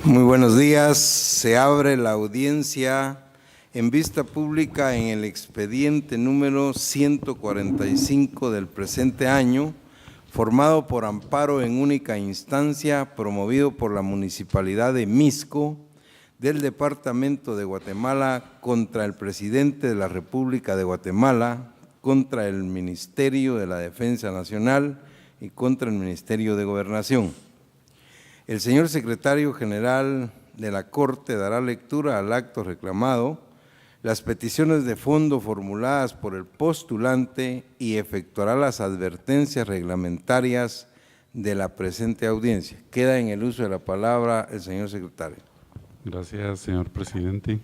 Muy buenos días. Se abre la audiencia en vista pública en el expediente número 145 del presente año, formado por amparo en única instancia, promovido por la Municipalidad de Mixco, del Departamento de Guatemala, contra el Presidente de la República de Guatemala, contra el Ministerio de la Defensa Nacional y contra el Ministerio de Gobernación. El señor Secretario General de la Corte dará lectura al acto reclamado, las peticiones de fondo formuladas por el postulante y efectuará las advertencias reglamentarias de la presente audiencia. Queda en el uso de la palabra el señor Secretario. Gracias, señor presidente.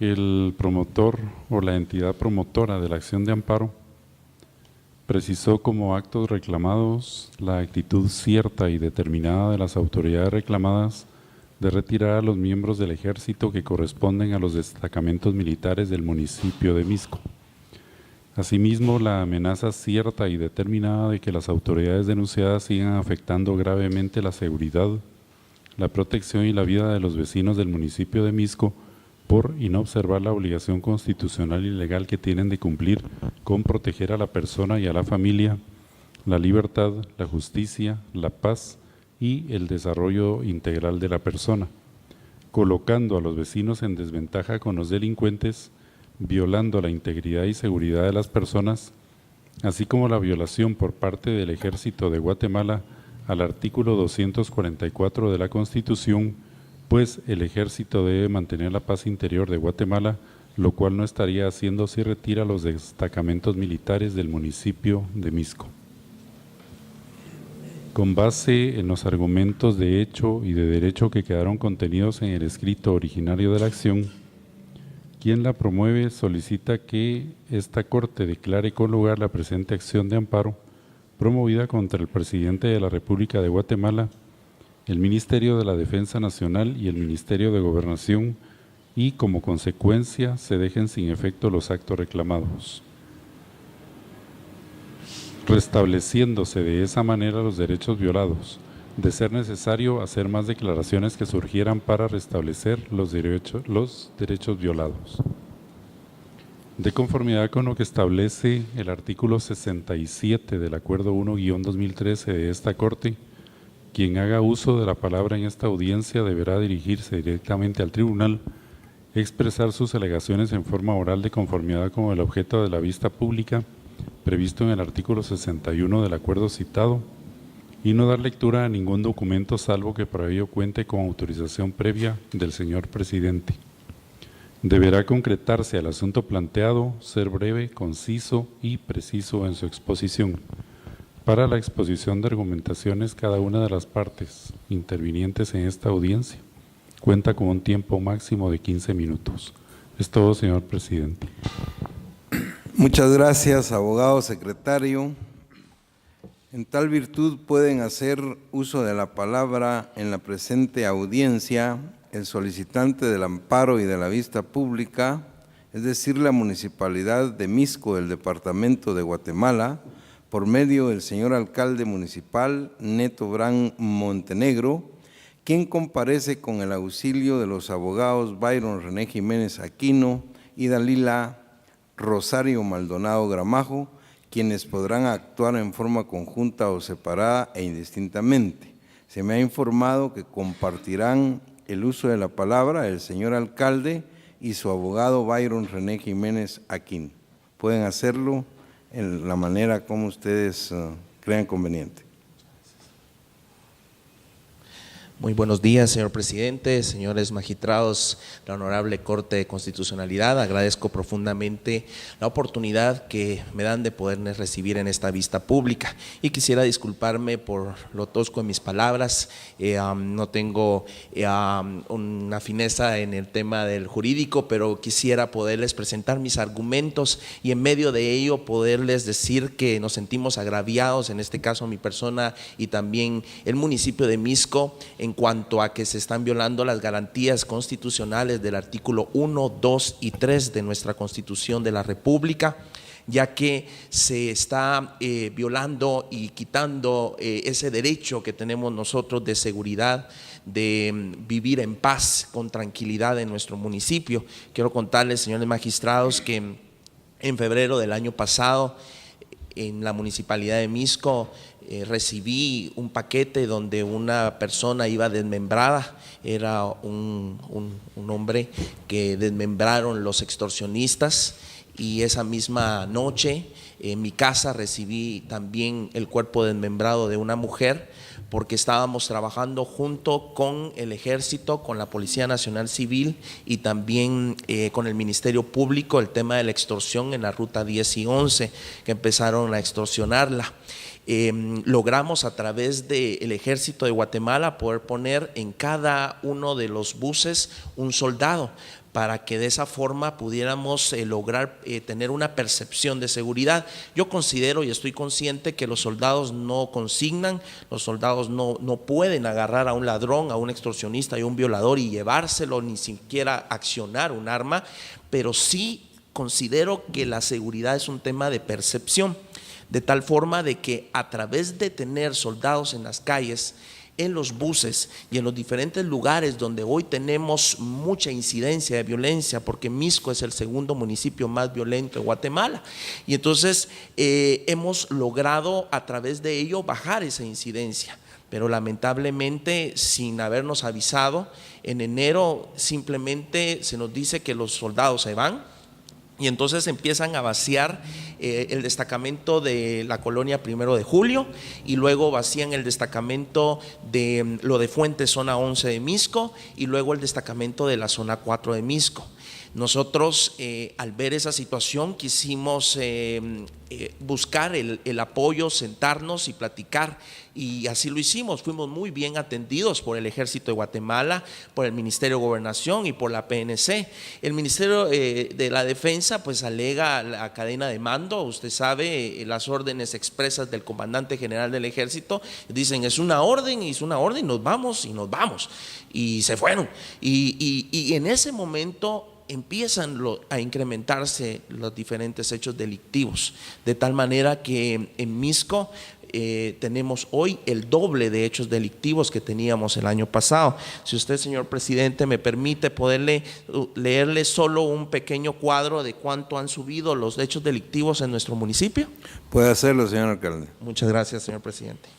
El promotor o la entidad promotora de la acción de amparo precisó como actos reclamados la actitud cierta y determinada de las autoridades reclamadas de retirar a los miembros del ejército que corresponden a los destacamentos militares del municipio de Mixco. Asimismo, la amenaza cierta y determinada de que las autoridades denunciadas sigan afectando gravemente la seguridad, la protección y la vida de los vecinos del municipio de Mixco por inobservar la obligación constitucional y legal que tienen de cumplir con proteger a la persona y a la familia, la libertad, la justicia, la paz y el desarrollo integral de la persona, colocando a los vecinos en desventaja con los delincuentes, violando la integridad y seguridad de las personas, así como la violación por parte del Ejército de Guatemala al artículo 244 de la Constitución, pues el Ejército debe mantener la paz interior de Guatemala, lo cual no estaría haciendo si retira los destacamentos militares del municipio de Mixco. Con base en los argumentos de hecho y de derecho que quedaron contenidos en el escrito originario de la acción, quien la promueve solicita que esta Corte declare con lugar la presente acción de amparo promovida contra el Presidente de la República de Guatemala, el Ministerio de la Defensa Nacional y el Ministerio de Gobernación, y como consecuencia se dejen sin efecto los actos reclamados, restableciéndose de esa manera los derechos violados, de ser necesario hacer más declaraciones que surgieran para restablecer los derechos violados. De conformidad con lo que establece el artículo 67 del Acuerdo 1-2013 de esta Corte, quien haga uso de la palabra en esta audiencia deberá dirigirse directamente al tribunal, expresar sus alegaciones en forma oral de conformidad con el objeto de la vista pública previsto en el artículo 61 del acuerdo citado y no dar lectura a ningún documento salvo que para ello cuente con autorización previa del señor presidente. Deberá concretarse al asunto planteado, ser breve, conciso y preciso en su exposición. Para la exposición de argumentaciones, cada una de las partes intervinientes en esta audiencia cuenta con un tiempo máximo de 15 minutos. Es todo, señor presidente. Muchas gracias, abogado secretario. En tal virtud pueden hacer uso de la palabra en la presente audiencia el solicitante del amparo y de la vista pública, es decir, la Municipalidad de Mixco del Departamento de Guatemala, por medio del señor alcalde municipal Neto Brand Montenegro, quien comparece con el auxilio de los abogados Byron René Jiménez Aquino y Dalila Rosario Maldonado Gramajo, quienes podrán actuar en forma conjunta o separada e indistintamente. Se me ha informado que compartirán el uso de la palabra el señor alcalde y su abogado Byron René Jiménez Aquino. Pueden hacerlo en la manera como ustedes crean conveniente. Muy buenos días, señor presidente, señores magistrados, la Honorable Corte de Constitucionalidad. Agradezco profundamente la oportunidad que me dan de poderles recibir en esta vista pública y quisiera disculparme por lo tosco en mis palabras. No tengo una fineza en el tema del jurídico, pero quisiera poderles presentar mis argumentos y en medio de ello poderles decir que nos sentimos agraviados, en este caso mi persona y también el municipio de Mixco, en cuanto a que se están violando las garantías constitucionales del artículo 1, 2 y 3 de nuestra Constitución de la República, ya que se está violando y quitando ese derecho que tenemos nosotros de seguridad, de vivir en paz, con tranquilidad en nuestro municipio. Quiero contarles, señores magistrados, que en febrero del año pasado, en la municipalidad de Mixco, recibí un paquete donde una persona iba desmembrada. Era un hombre que desmembraron los extorsionistas, y esa misma noche en mi casa recibí también el cuerpo desmembrado de una mujer, porque estábamos trabajando junto con el Ejército, con la Policía Nacional Civil y también con el Ministerio Público, el tema de la extorsión en la ruta 10 y 11, que empezaron a extorsionarla. Logramos a través del Ejército de Guatemala poder poner en cada uno de los buses un soldado, para que de esa forma pudiéramos lograr tener una percepción de seguridad. Yo considero y estoy consciente que los soldados no consignan, los soldados no pueden agarrar a un ladrón, a un extorsionista y a un violador y llevárselo, ni siquiera accionar un arma, pero sí considero que la seguridad es un tema de percepción, de tal forma de que a través de tener soldados en las calles, en los buses y en los diferentes lugares donde hoy tenemos mucha incidencia de violencia, porque Mixco es el segundo municipio más violento de Guatemala, y entonces hemos logrado a través de ello bajar esa incidencia. Pero lamentablemente, sin habernos avisado, en enero simplemente se nos dice que los soldados se van, y entonces empiezan a vaciar el destacamento de la colonia 1 de Julio, y luego vacían el destacamento de lo de Fuentes, zona 11 de Mixco, y luego el destacamento de la zona 4 de Mixco. Nosotros al ver esa situación quisimos buscar el apoyo, sentarnos y platicar, y así lo hicimos. Fuimos muy bien atendidos por el Ejército de Guatemala, por el Ministerio de Gobernación y por la PNC. El Ministerio de la Defensa pues alega la cadena de mando. Usted sabe, las órdenes expresas del comandante general del Ejército dicen es una orden, nos vamos, y se fueron, y en ese momento empiezan a incrementarse los diferentes hechos delictivos, de tal manera que en Mixco tenemos hoy el doble de hechos delictivos que teníamos el año pasado. Si usted, señor presidente, me permite leerle solo un pequeño cuadro de cuánto han subido los hechos delictivos en nuestro municipio. Puede hacerlo, señor alcalde. Muchas gracias, señor presidente.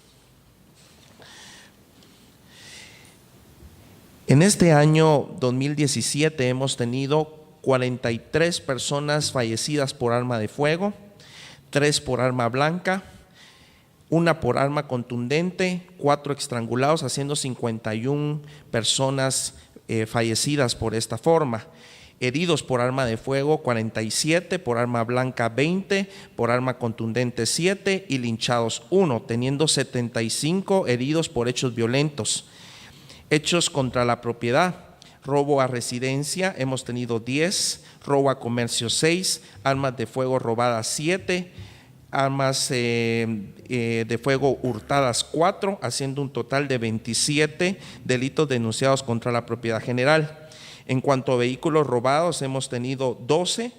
En este año 2017 hemos tenido 43 personas fallecidas por arma de fuego, 3 por arma blanca, 1 por arma contundente, 4 estrangulados, haciendo 51 personas fallecidas por esta forma. Heridos por arma de fuego 47, por arma blanca 20, por arma contundente 7 y linchados 1, teniendo 75 heridos por hechos violentos. Hechos contra la propiedad: robo a residencia hemos tenido 10, robo a comercio 6, armas de fuego robadas 7, armas de fuego hurtadas 4, haciendo un total de 27 delitos denunciados contra la propiedad general. En cuanto a vehículos robados, hemos tenido 12,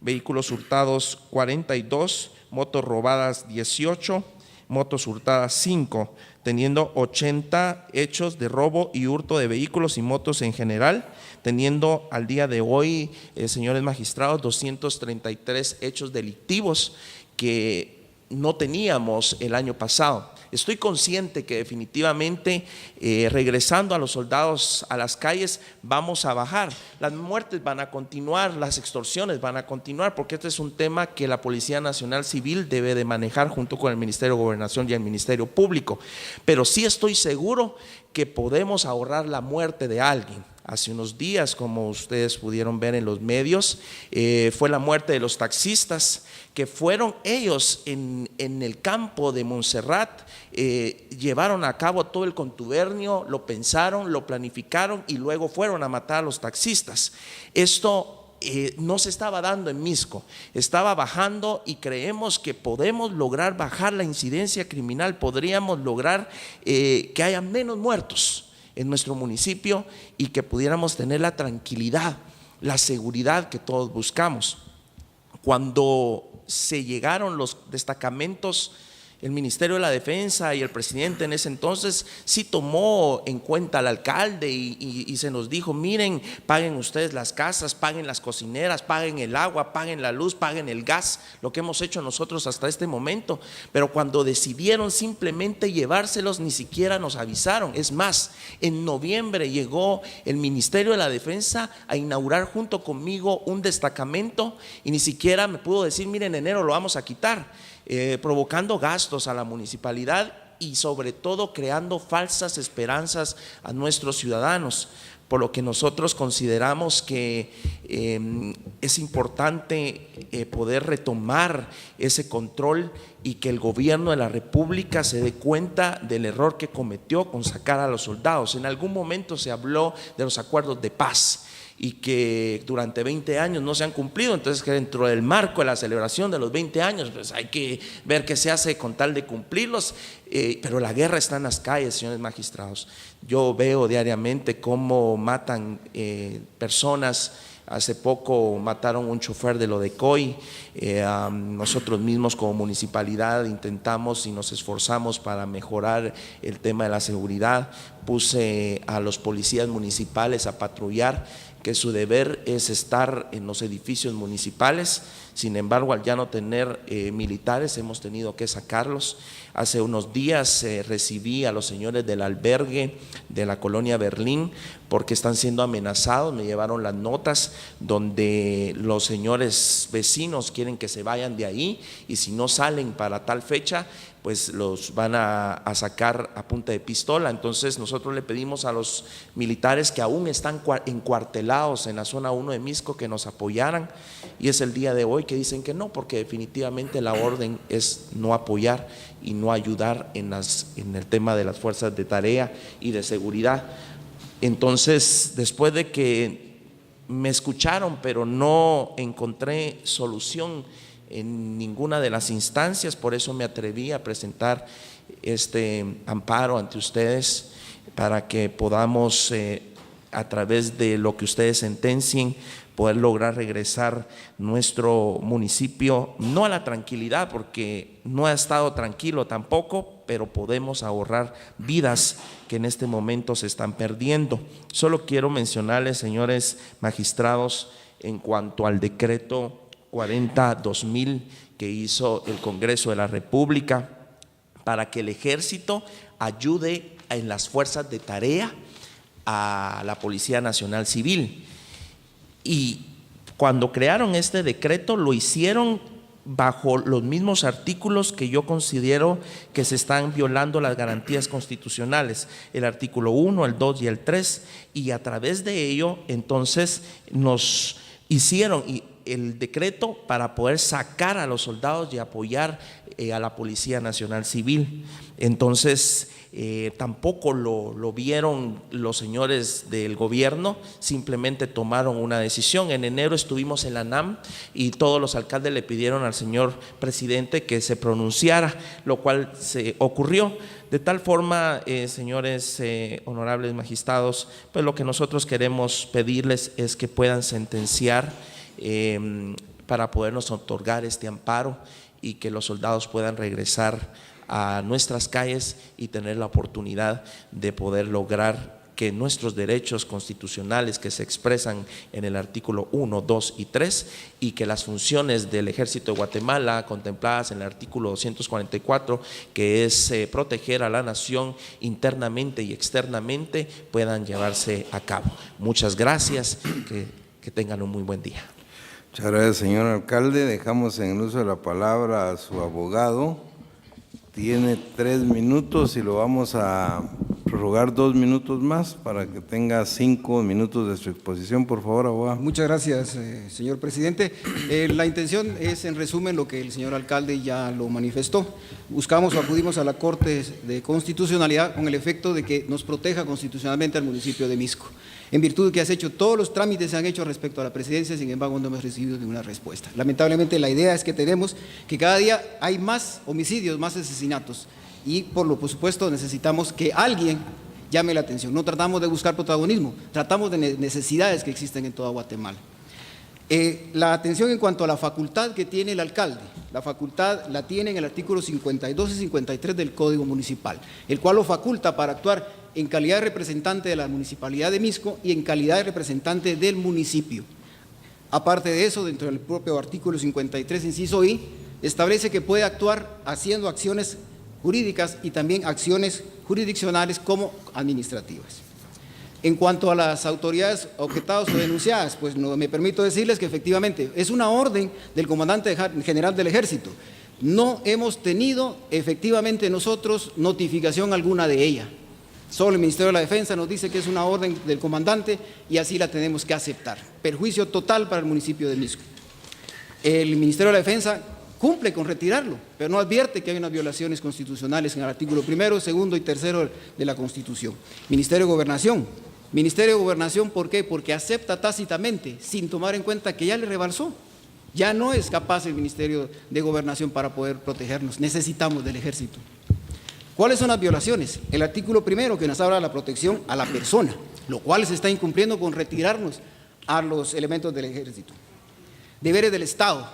vehículos hurtados 42, motos robadas 18, motos hurtadas 5, teniendo 80 hechos de robo y hurto de vehículos y motos en general, teniendo al día de hoy, señores magistrados, 233 hechos delictivos que no teníamos el año pasado. Estoy consciente que definitivamente regresando a los soldados a las calles vamos a bajar. Las muertes van a continuar, las extorsiones van a continuar, porque este es un tema que la Policía Nacional Civil debe de manejar junto con el Ministerio de Gobernación y el Ministerio Público. Pero sí estoy seguro que podemos ahorrar la muerte de alguien. Hace unos días, como ustedes pudieron ver en los medios, fue la muerte de los taxistas, que fueron ellos en el campo de Montserrat, llevaron a cabo todo el contubernio, lo pensaron, lo planificaron y luego fueron a matar a los taxistas. Esto no se estaba dando en Mixco, estaba bajando, y creemos que podemos lograr bajar la incidencia criminal, podríamos lograr que haya menos muertos en nuestro municipio y que pudiéramos tener la tranquilidad, la seguridad que todos buscamos. Cuando se llegaron los destacamentos, el Ministerio de la Defensa y el presidente en ese entonces sí tomó en cuenta al alcalde y se nos dijo: miren, paguen ustedes las casas, paguen las cocineras, paguen el agua, paguen la luz, paguen el gas, lo que hemos hecho nosotros hasta este momento. Pero cuando decidieron simplemente llevárselos, ni siquiera nos avisaron. Es más, en noviembre llegó el Ministerio de la Defensa a inaugurar junto conmigo un destacamento y ni siquiera me pudo decir: miren, en enero lo vamos a quitar. Provocando gastos a la municipalidad y sobre todo creando falsas esperanzas a nuestros ciudadanos, por lo que nosotros consideramos que es importante poder retomar ese control y que el gobierno de la República se dé cuenta del error que cometió con sacar a los soldados. En algún momento se habló de los acuerdos de paz y que durante 20 años no se han cumplido, entonces que dentro del marco de la celebración de los 20 años pues hay que ver qué se hace con tal de cumplirlos, pero la guerra está en las calles, señores magistrados. Yo veo diariamente cómo matan personas. Hace poco mataron un chofer de Lodecoy. Nosotros mismos como municipalidad intentamos y nos esforzamos para mejorar el tema de la seguridad. Puse a los policías municipales a patrullar, que su deber es estar en los edificios municipales. Sin embargo, al ya no tener militares, hemos tenido que sacarlos. Hace unos días recibí a los señores del albergue de la colonia Berlín porque están siendo amenazados. Me llevaron las notas donde los señores vecinos quieren que se vayan de ahí y si no salen para tal fecha, pues los van a sacar a punta de pistola. Entonces nosotros le pedimos a los militares que aún están encuartelados en la zona 1 de Misco que nos apoyaran, y es el día de hoy que dicen que no, porque definitivamente la orden es no apoyar y no ayudar en el tema de las fuerzas de tarea y de seguridad. Entonces, después de que me escucharon pero no encontré solución en ninguna de las instancias, por eso me atreví a presentar este amparo ante ustedes para que podamos a través de lo que ustedes sentencien poder lograr regresar nuestro municipio, no a la tranquilidad, porque no ha estado tranquilo tampoco, pero podemos ahorrar vidas que en este momento se están perdiendo. Solo quiero mencionarles, señores magistrados, en cuanto al decreto 40/2000 que hizo el Congreso de la República para que el Ejército ayude en las fuerzas de tarea a la Policía Nacional Civil. Y cuando crearon este decreto lo hicieron bajo los mismos artículos que yo considero que se están violando las garantías constitucionales, el artículo 1, el 2 y el 3, y a través de ello entonces nos hicieron el decreto para poder sacar a los soldados y apoyar a la Policía Nacional Civil. Entonces tampoco lo vieron los señores del gobierno, simplemente tomaron una decisión. En enero estuvimos en la NAM y todos los alcaldes le pidieron al señor presidente que se pronunciara, lo cual se ocurrió. De tal forma, señores honorables magistrados, pues lo que nosotros queremos pedirles es que puedan sentenciar para podernos otorgar este amparo y que los soldados puedan regresar a nuestras calles y tener la oportunidad de poder lograr que nuestros derechos constitucionales que se expresan en el artículo 1, 2 y 3 y que las funciones del Ejército de Guatemala contempladas en el artículo 244, que es proteger a la nación internamente y externamente, puedan llevarse a cabo. Muchas gracias, que tengan un muy buen día. Muchas gracias, señor alcalde. Dejamos en el uso de la palabra a su abogado. Tiene 3 minutos y lo vamos a prorrogar 2 minutos más para que tenga 5 minutos de su exposición. Por favor, abogado. Muchas gracias, señor presidente. La intención es, en resumen, lo que el señor alcalde ya lo manifestó. Buscamos o acudimos a la Corte de Constitucionalidad con el efecto de que nos proteja constitucionalmente al municipio de Misco. En virtud de que has hecho todos los trámites se han hecho respecto a la presidencia, sin embargo no hemos recibido ninguna respuesta. Lamentablemente la idea es que tenemos que cada día hay más homicidios, más asesinatos y por supuesto necesitamos que alguien llame la atención. No tratamos de buscar protagonismo, tratamos de necesidades que existen en toda Guatemala. La atención en cuanto a la facultad que tiene el alcalde. La facultad la tiene en el artículo 52 y 53 del Código Municipal, el cual lo faculta para actuar en calidad de representante de la Municipalidad de Misco y en calidad de representante del municipio. Aparte de eso, dentro del propio artículo 53, inciso I, establece que puede actuar haciendo acciones jurídicas y también acciones jurisdiccionales como administrativas. En cuanto a las autoridades objetadas o denunciadas, pues no, me permito decirles que efectivamente es una orden del comandante general del Ejército. No hemos tenido efectivamente nosotros notificación alguna de ella. Solo el Ministerio de la Defensa nos dice que es una orden del comandante y así la tenemos que aceptar. Perjuicio total para el municipio de Misco. El Ministerio de la Defensa cumple con retirarlo, pero no advierte que hay unas violaciones constitucionales en el artículo 1, 2 y 3 de la Constitución. Ministerio de Gobernación. Ministerio de Gobernación, ¿por qué? Porque acepta tácitamente, sin tomar en cuenta que ya le rebalsó. Ya no es capaz el Ministerio de Gobernación para poder protegernos. Necesitamos del Ejército. ¿Cuáles son las violaciones? El artículo 1 que nos habla de la protección a la persona, lo cual se está incumpliendo con retirarnos a los elementos del Ejército. Deberes del Estado,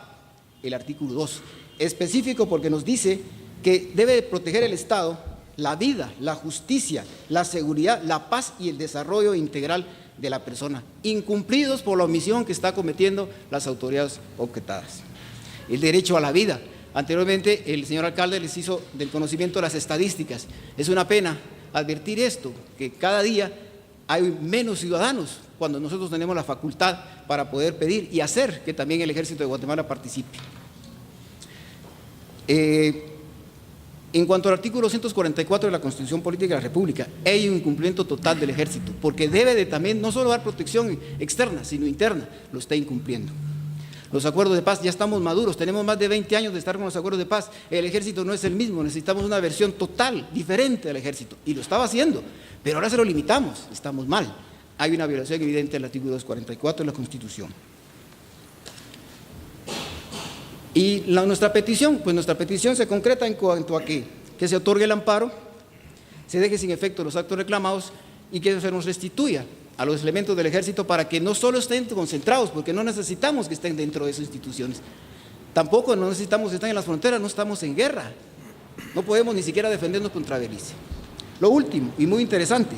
el artículo 2, específico porque nos dice que debe proteger el Estado la vida, la justicia, la seguridad, la paz y el desarrollo integral de la persona, incumplidos por la omisión que está cometiendo las autoridades objetadas. El derecho a la vida. Anteriormente el señor alcalde les hizo del conocimiento de las estadísticas. Es una pena advertir esto, que cada día hay menos ciudadanos cuando nosotros tenemos la facultad para poder pedir y hacer que también el Ejército de Guatemala participe. En cuanto al artículo 244 de la Constitución Política de la República, hay un incumplimiento total del Ejército, porque debe de también no solo dar protección externa, sino interna, lo está incumpliendo. Los acuerdos de paz, ya estamos maduros, tenemos más de 20 años de estar con los acuerdos de paz, el Ejército no es el mismo, necesitamos una versión total, diferente del Ejército, y lo estaba haciendo, pero ahora se lo limitamos, estamos mal. Hay una violación evidente del artículo 244 de la Constitución. Y nuestra petición, pues nuestra petición se concreta en cuanto a que se otorgue el amparo, se deje sin efecto los actos reclamados y que se nos restituya a los elementos del Ejército para que no solo estén concentrados, porque no necesitamos que estén dentro de esas instituciones, tampoco no necesitamos que estén en las fronteras, no estamos en guerra, no podemos ni siquiera defendernos contra Belice. Lo último, y muy interesante,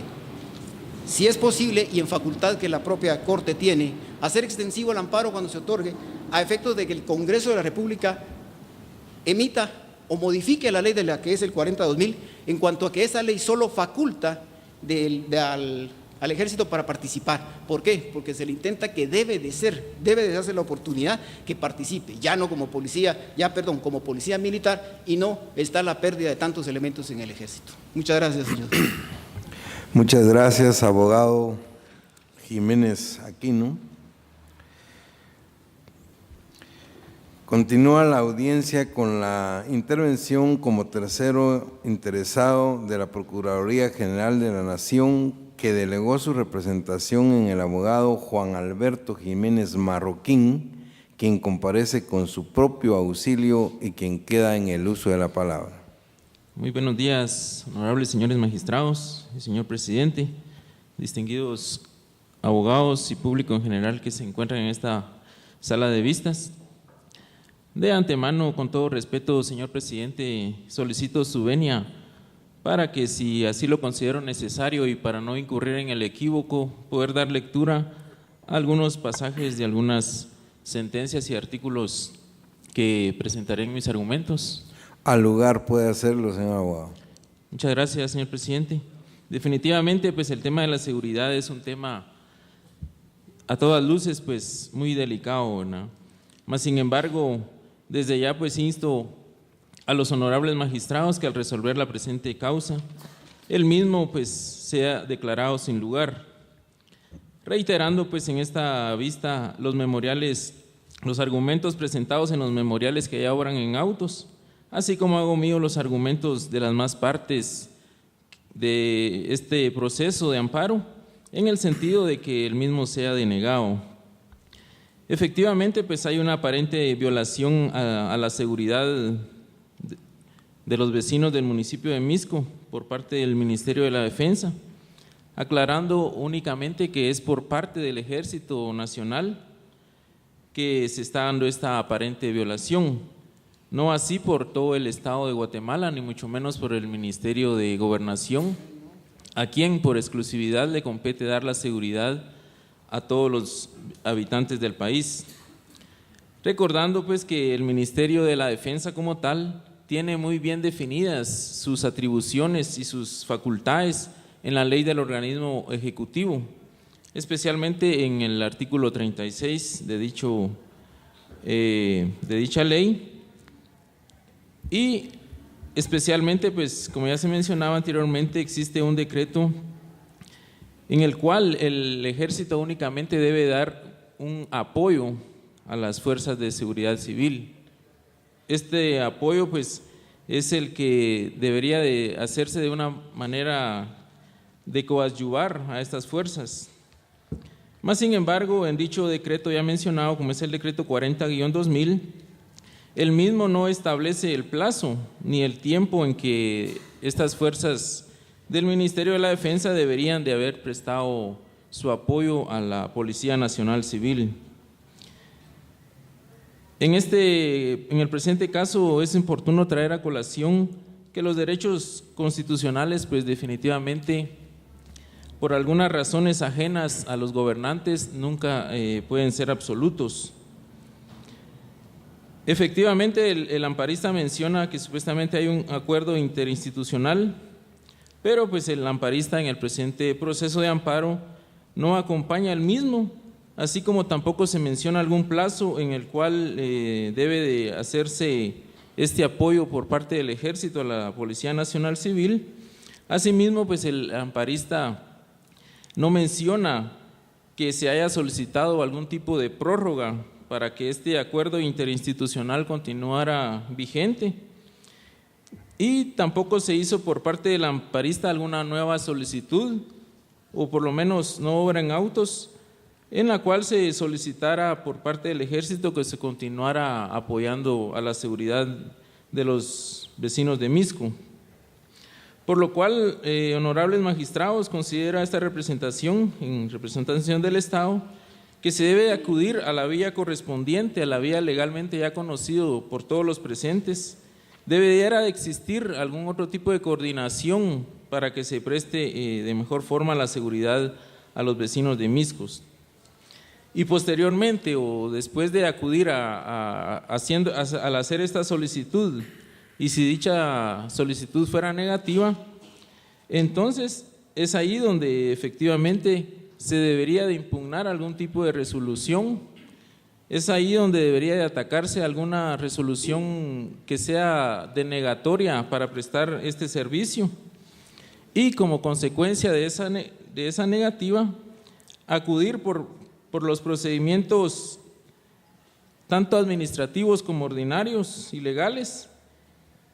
si es posible y en facultad que la propia Corte tiene, hacer extensivo el amparo cuando se otorgue a efectos de que el Congreso de la República emita o modifique la ley de la que es el 40-2000 en cuanto a que esa ley solo faculta al Ejército para participar. ¿Por qué? Porque se le intenta que debe de darse la oportunidad que participe, ya no como policía, como policía militar, y no está la pérdida de tantos elementos en el Ejército. Muchas gracias, señor. Muchas gracias, abogado Jiménez Aquino. Continúa la audiencia con la intervención como tercero interesado de la Procuraduría General de la Nación, que delegó su representación en el abogado Juan Alberto Jiménez Marroquín, quien comparece con su propio auxilio y quien queda en el uso de la palabra. Muy buenos días, honorables señores magistrados y señor presidente, distinguidos abogados y público en general que se encuentran en esta sala de vistas. De antemano, con todo respeto, señor presidente, solicito su venia para que, si así lo considero necesario y para no incurrir en el equívoco, poder dar lectura a algunos pasajes de algunas sentencias y artículos que presentaré en mis argumentos. Al lugar puede hacerlo, señor abogado. Muchas gracias, señor presidente. Definitivamente, pues el tema de la seguridad es un tema a todas luces, pues muy delicado, ¿no? Mas, sin embargo, desde ya pues insto a los honorables magistrados que al resolver la presente causa, el mismo pues sea declarado sin lugar, reiterando pues en esta vista los argumentos presentados en los memoriales que ya obran en autos, así como hago mío los argumentos de las más partes de este proceso de amparo, en el sentido de que el mismo sea denegado. Efectivamente, pues hay una aparente violación a la seguridad de los vecinos del municipio de Misco por parte del Ministerio de la Defensa, aclarando únicamente que es por parte del Ejército Nacional, que se está dando esta aparente violación. No así por todo el Estado de Guatemala, ni mucho menos por el Ministerio de Gobernación, a quien por exclusividad le compete dar la seguridad a todos los habitantes del país. Recordando pues que el Ministerio de la Defensa como tal tiene muy bien definidas sus atribuciones y sus facultades en la ley del organismo ejecutivo, especialmente en el artículo 36 de dicha ley, y especialmente, pues como ya se mencionaba anteriormente, existe un decreto en el cual el ejército únicamente debe dar un apoyo a las fuerzas de seguridad civil. Este apoyo pues es el que debería de hacerse de una manera de coadyuvar a estas fuerzas. Más sin embargo, en dicho decreto ya mencionado, como es el decreto 40-2000, el mismo no establece el plazo ni el tiempo en que estas fuerzas del Ministerio de la Defensa deberían de haber prestado su apoyo a la Policía Nacional Civil. En el presente caso es oportuno traer a colación que los derechos constitucionales pues definitivamente por algunas razones ajenas a los gobernantes nunca pueden ser absolutos. Efectivamente, el amparista menciona que supuestamente hay un acuerdo interinstitucional, pero pues el amparista en el presente proceso de amparo no acompaña el mismo, así como tampoco se menciona algún plazo en el cual debe de hacerse este apoyo por parte del Ejército a la Policía Nacional Civil. Asimismo, pues el amparista no menciona que se haya solicitado algún tipo de prórroga para que este acuerdo interinstitucional continuara vigente, y tampoco se hizo por parte del amparista alguna nueva solicitud, o por lo menos no obra en autos, en la cual se solicitara por parte del Ejército que se continuara apoyando a la seguridad de los vecinos de Mixco. Por lo cual, honorables magistrados, considera esta representación, en representación del Estado, que se debe acudir a la vía correspondiente, a la vía legalmente ya conocido por todos los presentes. Debería de existir algún otro tipo de coordinación para que se preste de mejor forma la seguridad a los vecinos de Mixco. Y posteriormente o después de acudir al hacer esta solicitud, y si dicha solicitud fuera negativa, entonces es ahí donde efectivamente se debería de impugnar algún tipo de resolución, es ahí donde debería de atacarse alguna resolución que sea denegatoria para prestar este servicio, y como consecuencia de esa negativa, acudir por los procedimientos tanto administrativos como ordinarios y legales,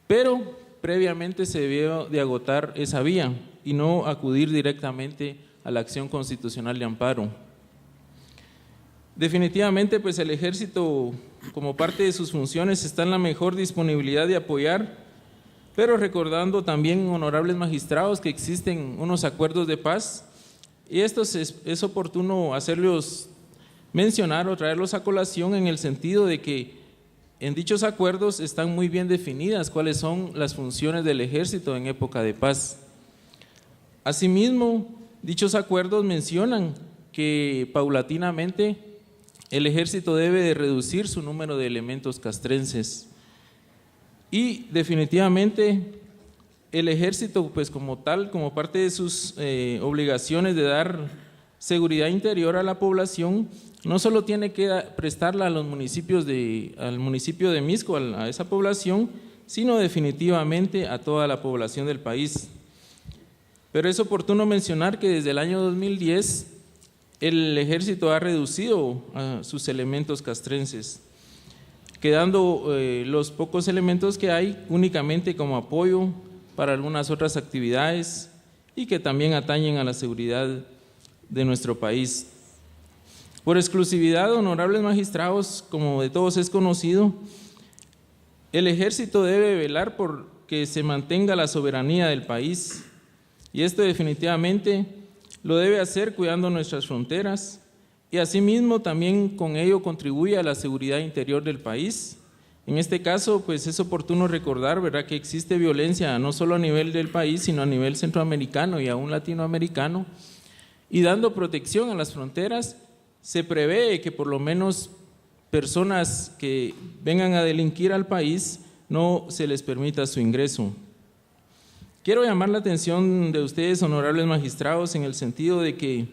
pero previamente se debió de agotar esa vía y no acudir directamente a la acción constitucional de amparo. Definitivamente, pues el Ejército, como parte de sus funciones, está en la mejor disponibilidad de apoyar, pero recordando también, honorables magistrados, que existen unos acuerdos de paz, y estos es oportuno hacerlos mencionar o traerlos a colación en el sentido de que en dichos acuerdos están muy bien definidas cuáles son las funciones del Ejército en época de paz. Asimismo, dichos acuerdos mencionan que paulatinamente el Ejército debe de reducir su número de elementos castrenses, y definitivamente el Ejército, pues como tal, como parte de sus obligaciones de dar seguridad interior a la población, no solo tiene que prestarla a los municipios al municipio de Mixco, a esa población, sino definitivamente a toda la población del país. Pero es oportuno mencionar que desde el año 2010 el Ejército ha reducido sus elementos castrenses, quedando los pocos elementos que hay únicamente como apoyo para algunas otras actividades y que también atañen a la seguridad de nuestro país. Por exclusividad, honorables magistrados, como de todos es conocido, el Ejército debe velar por que se mantenga la soberanía del país, y esto definitivamente lo debe hacer cuidando nuestras fronteras, y asimismo también con ello contribuye a la seguridad interior del país. En este caso, pues es oportuno recordar, ¿verdad?, que existe violencia no solo a nivel del país, sino a nivel centroamericano y aún latinoamericano, y dando protección a las fronteras, se prevé que por lo menos personas que vengan a delinquir al país no se les permita su ingreso. Quiero llamar la atención de ustedes, honorables magistrados, en el sentido de que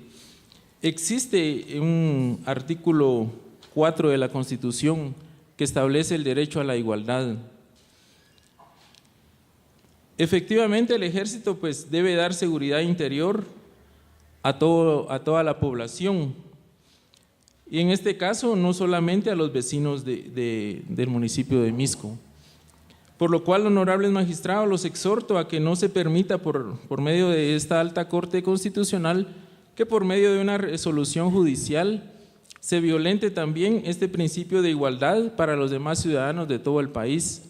existe un artículo 4 de la Constitución que establece el derecho a la igualdad. Efectivamente, el ejército pues debe dar seguridad interior a toda la población, y en este caso no solamente a los vecinos del municipio de Misco. Por lo cual, honorables magistrados, los exhorto a que no se permita por medio de esta alta Corte Constitucional que por medio de una resolución judicial se violente también este principio de igualdad para los demás ciudadanos de todo el país.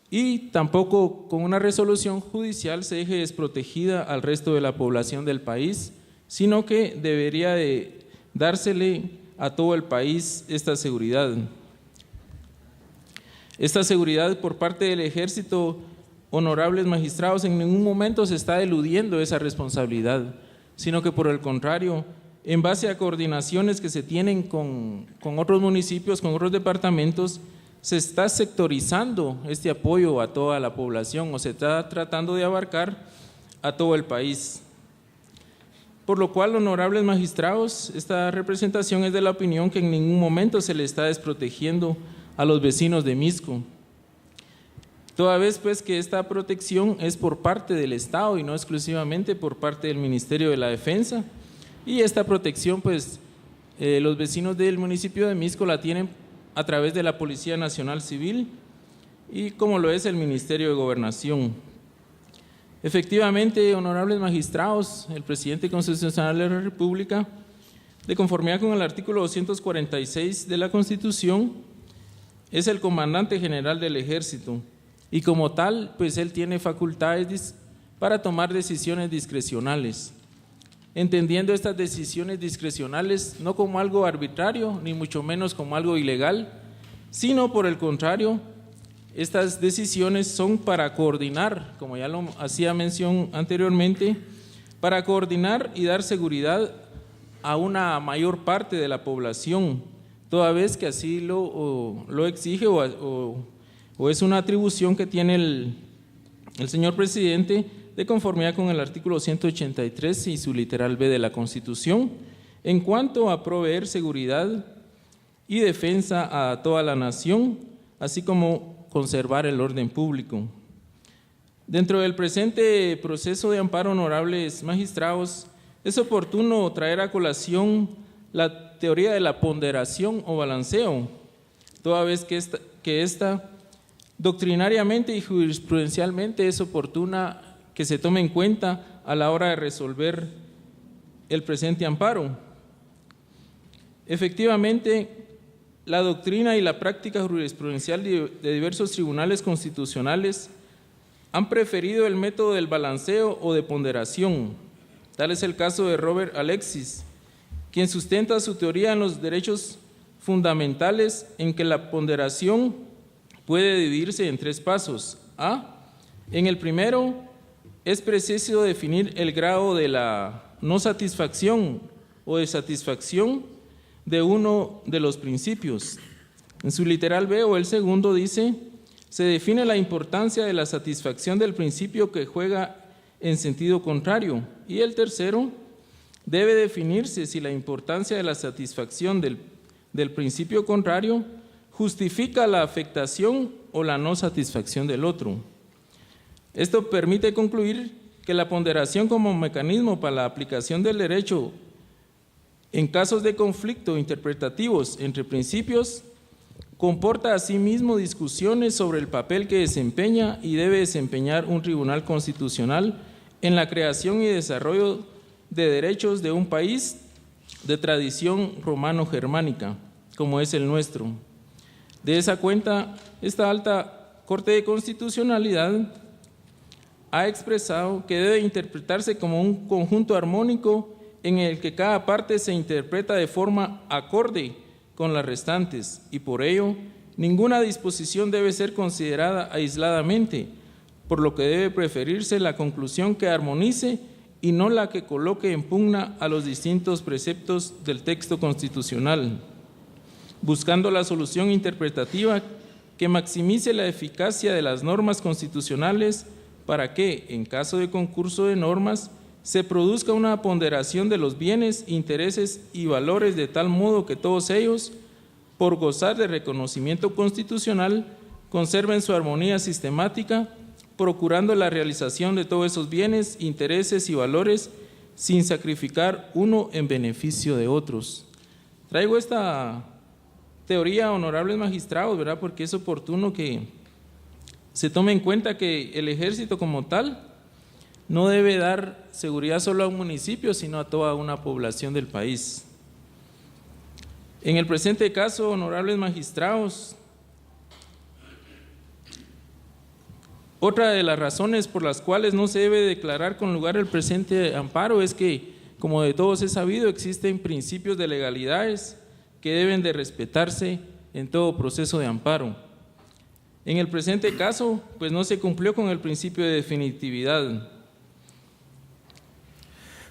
Y tampoco con una resolución judicial se deje desprotegida al resto de la población del país, sino que debería de dársele a todo el país esta seguridad. Esta seguridad por parte del ejército, honorables magistrados, en ningún momento se está eludiendo esa responsabilidad, sino que por el contrario, en base a coordinaciones que se tienen con otros municipios, con otros departamentos, se está sectorizando este apoyo a toda la población, o se está tratando de abarcar a todo el país. Por lo cual, honorables magistrados, esta representación es de la opinión que en ningún momento se le está desprotegiendo a los vecinos de Misco, toda vez pues que esta protección es por parte del Estado y no exclusivamente por parte del Ministerio de la Defensa, y esta protección pues los vecinos del municipio de Misco la tienen a través de la Policía Nacional Civil y como lo es el Ministerio de Gobernación. Efectivamente, honorables magistrados, el presidente constitucional de la República, de conformidad con el artículo 246 de la Constitución, es el comandante general del ejército y como tal, pues él tiene facultades para tomar decisiones discrecionales, entendiendo estas decisiones discrecionales no como algo arbitrario, ni mucho menos como algo ilegal, sino por el contrario, estas decisiones son para coordinar, como ya lo hacía mención anteriormente, para coordinar y dar seguridad a una mayor parte de la población, toda vez que así lo exige o es una atribución que tiene el señor presidente de conformidad con el artículo 183 y su literal B de la Constitución, en cuanto a proveer seguridad y defensa a toda la nación, así como conservar el orden público. Dentro del presente proceso de amparo, honorables magistrados, es oportuno traer a colación la teoría de la ponderación o balanceo, toda vez que esta doctrinariamente y jurisprudencialmente es oportuna que se tome en cuenta a la hora de resolver el presente amparo. Efectivamente, la doctrina y la práctica jurisprudencial de diversos tribunales constitucionales han preferido el método del balanceo o de ponderación. Tal es el caso de Robert Alexis, quien sustenta su teoría en los derechos fundamentales en que la ponderación puede dividirse en 3 pasos. A. En el primero, es preciso definir el grado de la no satisfacción o de satisfacción de uno de los principios. En su literal B o el segundo dice, se define la importancia de la satisfacción del principio que juega en sentido contrario. Y el tercero, debe definirse si la importancia de la satisfacción del principio contrario justifica la afectación o la no satisfacción del otro. Esto permite concluir que la ponderación como mecanismo para la aplicación del derecho en casos de conflicto interpretativos entre principios comporta asimismo discusiones sobre el papel que desempeña y debe desempeñar un tribunal constitucional en la creación y desarrollo de derechos de un país de tradición romano-germánica, como es el nuestro. De esa cuenta, esta alta Corte de Constitucionalidad ha expresado que debe interpretarse como un conjunto armónico en el que cada parte se interpreta de forma acorde con las restantes y por ello ninguna disposición debe ser considerada aisladamente, por lo que debe preferirse la conclusión que armonice y no la que coloque en pugna a los distintos preceptos del texto constitucional, buscando la solución interpretativa que maximice la eficacia de las normas constitucionales para que, en caso de concurso de normas, se produzca una ponderación de los bienes, intereses y valores de tal modo que todos ellos, por gozar de reconocimiento constitucional, conserven su armonía sistemática, procurando la realización de todos esos bienes, intereses y valores sin sacrificar uno en beneficio de otros. Traigo esta teoría, honorables magistrados, ¿verdad?, porque es oportuno que se tome en cuenta que el ejército como tal no debe dar seguridad solo a un municipio, sino a toda una población del país. En el presente caso, honorables magistrados, otra de las razones por las cuales no se debe declarar con lugar el presente amparo es que, como de todos es sabido, existen principios de legalidades que deben de respetarse en todo proceso de amparo. En el presente caso, pues no se cumplió con el principio de definitividad.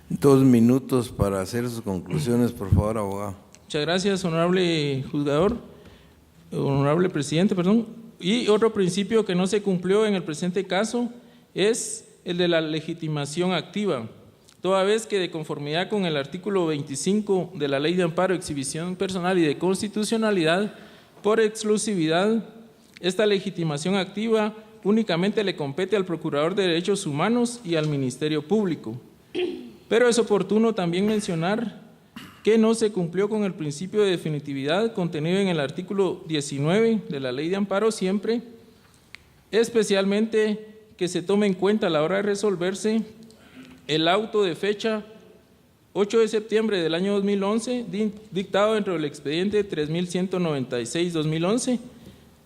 2 minutos para hacer sus conclusiones, por favor, abogado. Muchas gracias, honorable juzgador, honorable presidente, perdón. Y otro principio que no se cumplió en el presente caso es el de la legitimación activa, toda vez que de conformidad con el artículo 25 de la Ley de Amparo, Exhibición Personal y de Constitucionalidad, por exclusividad, esta legitimación activa únicamente le compete al Procurador de Derechos Humanos y al Ministerio Público. Pero es oportuno también mencionar que no se cumplió con el principio de definitividad contenido en el artículo 19 de la Ley de Amparo siempre, especialmente que se tome en cuenta a la hora de resolverse el auto de fecha 8 de septiembre del año 2011, dictado dentro del expediente 3196-2011,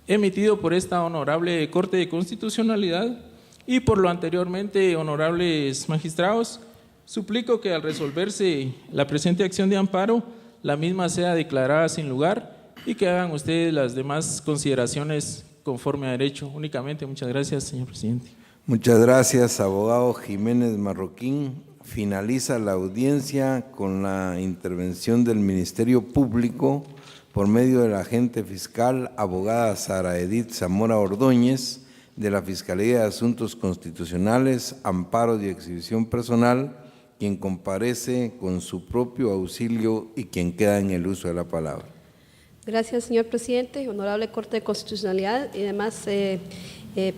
emitido por esta honorable Corte de Constitucionalidad, y por lo anteriormente, honorables magistrados, suplico que al resolverse la presente acción de amparo, la misma sea declarada sin lugar y que hagan ustedes las demás consideraciones conforme a derecho. Únicamente, muchas gracias, señor presidente. Muchas gracias, abogado Jiménez Marroquín. Finaliza la audiencia con la intervención del Ministerio Público por medio del agente fiscal, abogada Sara Edith Zamora Ordóñez, de la Fiscalía de Asuntos Constitucionales, Amparos y Exhibición Personal, quien comparece con su propio auxilio y quien queda en el uso de la palabra. Gracias, señor presidente, honorable Corte de Constitucionalidad y demás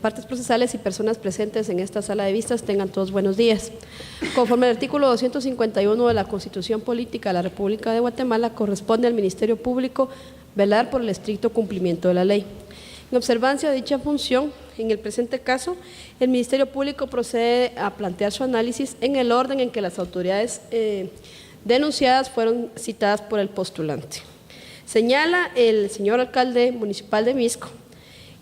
partes procesales y personas presentes en esta sala de vistas, tengan todos buenos días. Conforme al artículo 251 de la Constitución Política de la República de Guatemala, corresponde al Ministerio Público velar por el estricto cumplimiento de la ley. En observancia de dicha función, en el presente caso, el Ministerio Público procede a plantear su análisis en el orden en que las autoridades denunciadas fueron citadas por el postulante. Señala el señor alcalde municipal de Mixco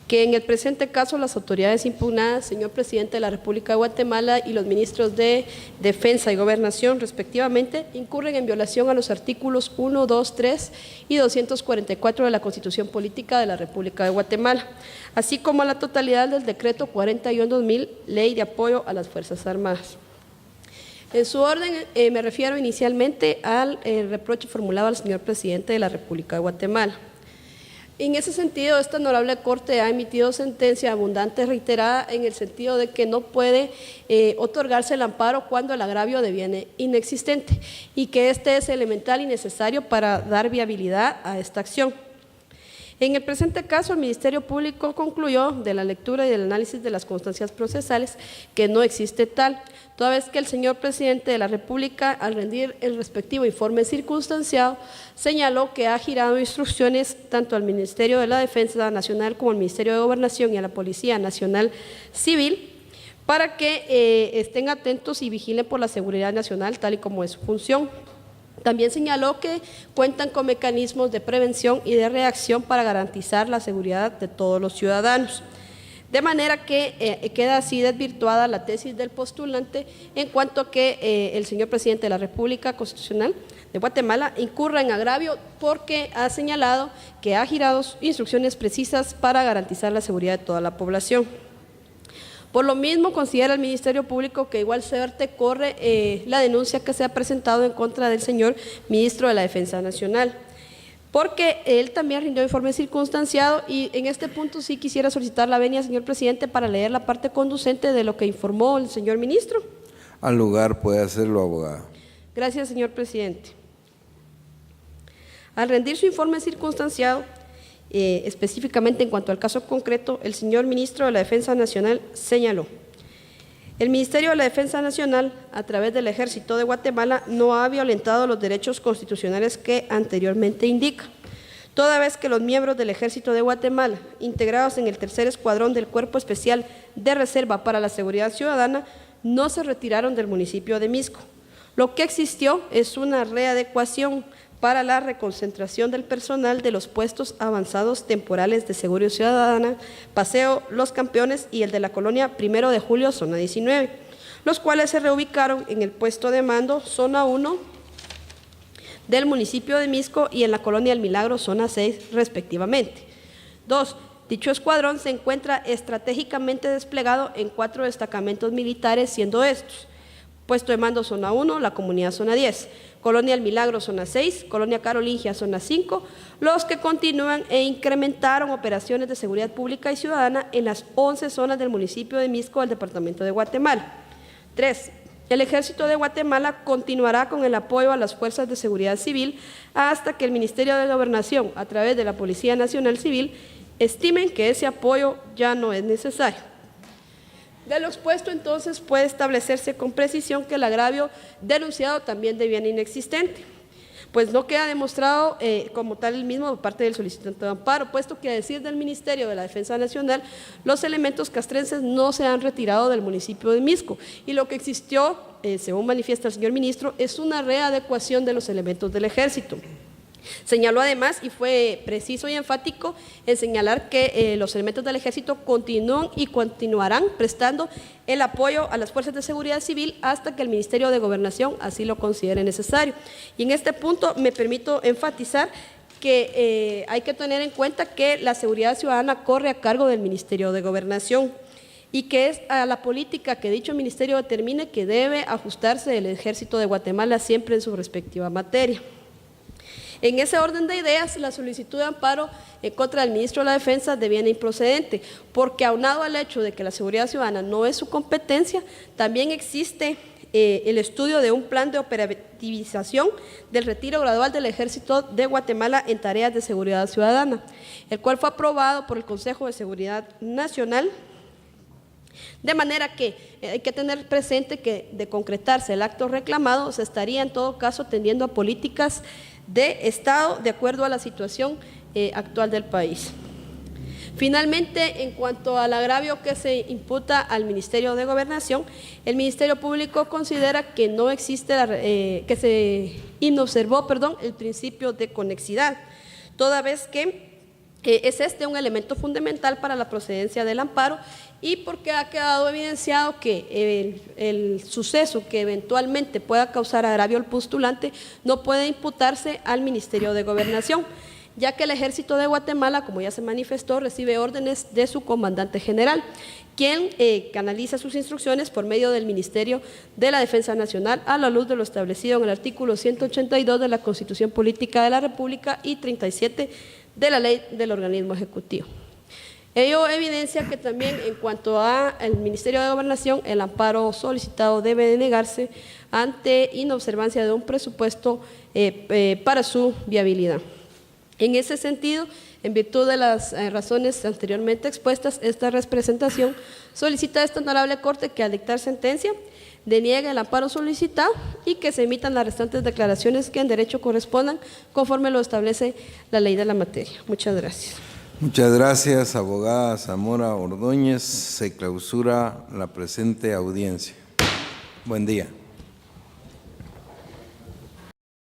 que en el presente caso las autoridades impugnadas, señor presidente de la República de Guatemala y los ministros de Defensa y Gobernación, respectivamente, incurren en violación a los artículos 1, 2, 3 y 244 de la Constitución Política de la República de Guatemala, así como a la totalidad del Decreto 41-2000, Ley de Apoyo a las Fuerzas Armadas. En su orden, me refiero inicialmente al reproche formulado al señor presidente de la República de Guatemala. En ese sentido, esta honorable Corte ha emitido sentencia abundante reiterada en el sentido de que no puede otorgarse el amparo cuando el agravio deviene inexistente y que este es elemental y necesario para dar viabilidad a esta acción. En el presente caso, el Ministerio Público concluyó de la lectura y del análisis de las constancias procesales que no existe tal, toda vez que el señor presidente de la República, al rendir el respectivo informe circunstanciado, señaló que ha girado instrucciones tanto al Ministerio de la Defensa Nacional como al Ministerio de Gobernación y a la Policía Nacional Civil para que estén atentos y vigilen por la seguridad nacional, tal y como es su función. También señaló que cuentan con mecanismos de prevención y de reacción para garantizar la seguridad de todos los ciudadanos. De manera que queda así desvirtuada la tesis del postulante en cuanto a que el señor presidente de la República Constitucional de Guatemala incurra en agravio porque ha señalado que ha girado instrucciones precisas para garantizar la seguridad de toda la población. Por lo mismo, considera el Ministerio Público que igual suerte corre la denuncia que se ha presentado en contra del señor Ministro de la Defensa Nacional, porque él también rindió informe circunstanciado y en este punto sí quisiera solicitar la venia, señor presidente, para leer la parte conducente de lo que informó el señor ministro. Al lugar puede hacerlo, abogada. Gracias, señor presidente. Al rendir su informe circunstanciado, específicamente en cuanto al caso concreto, el señor ministro de la Defensa Nacional señaló: el Ministerio de la Defensa Nacional, a través del Ejército de Guatemala, no ha violentado los derechos constitucionales que anteriormente indica, toda vez que los miembros del Ejército de Guatemala, integrados en el tercer escuadrón del Cuerpo Especial de Reserva para la Seguridad Ciudadana, no se retiraron del municipio de Misco. Lo que existió es una readecuación para la reconcentración del personal de los puestos avanzados temporales de Seguridad Ciudadana, Paseo Los Campeones y el de la colonia 1 de Julio, zona 19, los cuales se reubicaron en el puesto de mando, zona 1 del municipio de Misco y en la colonia El Milagro, zona 6, respectivamente. 2. Dicho escuadrón se encuentra estratégicamente desplegado en 4 destacamentos militares, siendo estos: puesto de mando zona 1, la comunidad zona 10, Colonia El Milagro zona 6, Colonia Carolingia zona 5, los que continúan e incrementaron operaciones de seguridad pública y ciudadana en las 11 zonas del municipio de Misco del departamento de Guatemala. 3. El Ejército de Guatemala continuará con el apoyo a las fuerzas de seguridad civil hasta que el Ministerio de Gobernación, a través de la Policía Nacional Civil, estimen que ese apoyo ya no es necesario. De lo expuesto, entonces, puede establecerse con precisión que el agravio denunciado también deviene inexistente, pues no queda demostrado como tal el mismo por parte del solicitante de amparo, puesto que a decir del Ministerio de la Defensa Nacional, los elementos castrenses no se han retirado del municipio de Misco y lo que existió, según manifiesta el señor ministro, es una readecuación de los elementos del Ejército. Señaló además, y fue preciso y enfático en señalar que los elementos del Ejército continúan y continuarán prestando el apoyo a las fuerzas de seguridad civil hasta que el Ministerio de Gobernación así lo considere necesario. Y en este punto me permito enfatizar que hay que tener en cuenta que la seguridad ciudadana corre a cargo del Ministerio de Gobernación y que es a la política que dicho ministerio determine que debe ajustarse el Ejército de Guatemala siempre en su respectiva materia. En ese orden de ideas, la solicitud de amparo en contra del ministro de la Defensa deviene improcedente, porque aunado al hecho de que la seguridad ciudadana no es su competencia, también existe el estudio de un plan de operativización del retiro gradual del Ejército de Guatemala en tareas de seguridad ciudadana, el cual fue aprobado por el Consejo de Seguridad Nacional. De manera que hay que tener presente que de concretarse el acto reclamado se estaría en todo caso tendiendo a políticas de Estado de acuerdo a la situación actual del país. Finalmente, en cuanto al agravio que se imputa al Ministerio de Gobernación, el Ministerio Público considera que no existe, que se inobservó, el principio de conexidad, toda vez que es este un elemento fundamental para la procedencia del amparo y porque ha quedado evidenciado que el suceso que eventualmente pueda causar agravio al postulante no puede imputarse al Ministerio de Gobernación, ya que el Ejército de Guatemala, como ya se manifestó, recibe órdenes de su comandante general, quien canaliza sus instrucciones por medio del Ministerio de la Defensa Nacional a la luz de lo establecido en el artículo 182 de la Constitución Política de la República y 37 de la Ley del Organismo Ejecutivo. Ello evidencia que también en cuanto al Ministerio de Gobernación, el amparo solicitado debe de negarse ante inobservancia de un presupuesto para su viabilidad. En ese sentido, en virtud de las razones anteriormente expuestas, esta representación solicita a esta honorable Corte que al dictar sentencia deniegue el amparo solicitado y que se emitan las restantes declaraciones que en derecho correspondan conforme lo establece la ley de la materia. Muchas gracias. Muchas gracias, abogada Zamora Ordóñez. Se clausura la presente audiencia. Buen día.